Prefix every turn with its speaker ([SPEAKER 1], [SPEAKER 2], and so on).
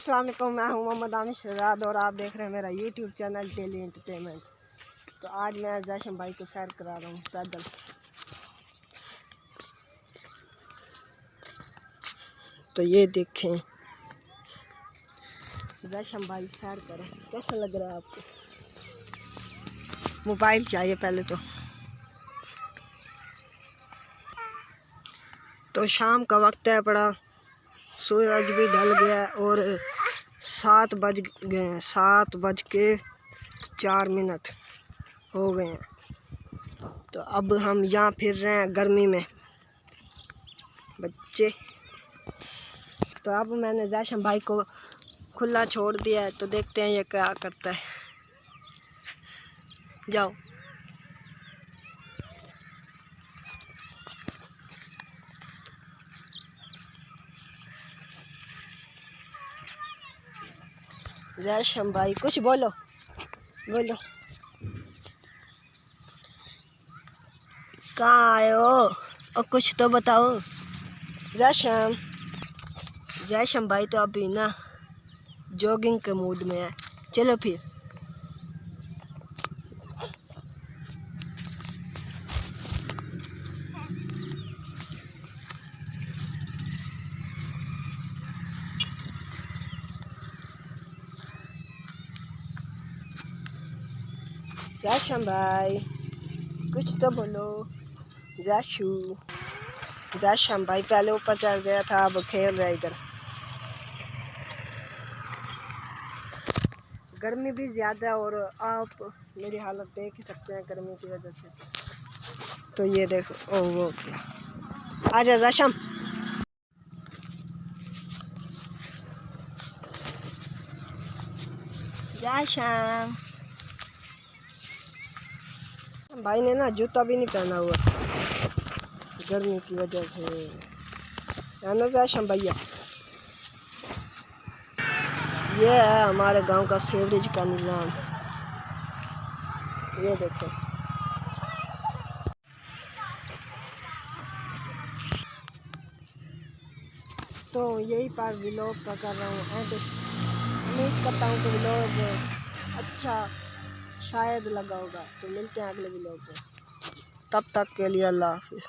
[SPEAKER 1] अस्सलाम वालेकुम, मैं हूं मोहम्मद आमिर शहजाद और आप देख रहे हैं मेरा यूट्यूब चैनल डेली एंटरटेनमेंट। तो आज मैं जैशम भाई को सैर करा रहा हूं पैदल। तो ये देखें जैशम भाई सैर करें, कैसा लग रहा है आपको? मोबाइल चाहिए पहले तो शाम का वक्त है, बड़ा सूरज भी ढल गया और 7:04 हो गए हैं। तो अब हम यहाँ फिर रहे हैं गर्मी में बच्चे। तो अब मैंने जैशम भाई को खुला छोड़ दिया है, तो देखते हैं ये क्या करता है। जाओ। जैशम भाई कुछ बोलो। कहाँ आए हो और कुछ तो बताओ। जैशम भाई तो अभी ना जॉगिंग के मूड में है। चलो फिर। जैशम भाई कुछ तो बोलो। जैशम भाई पहले ऊपर चढ़ गया था, अब खेल रहा है इधर। गर्मी भी ज़्यादा है और आप मेरी हालत देख ही सकते हैं गर्मी की वजह से। तो ये देखो, ओ वो क्या, आजा जैशम। भाई ने ना जूता भी नहीं पहना हुआ गर्मी की वजह से, है ना जैशम भैया? ये है हमारे गांव का सीवरेज का निज़ाम। ये देखो। तो यही पर व्लॉग का कर रहा हूँ एंड उम्मीद करता हूँ कि व्लॉग अच्छा शायद लगा होगा। तो मिलते हैं अगले व्लॉग में, तब तक के लिए अल्लाह हाफिज़।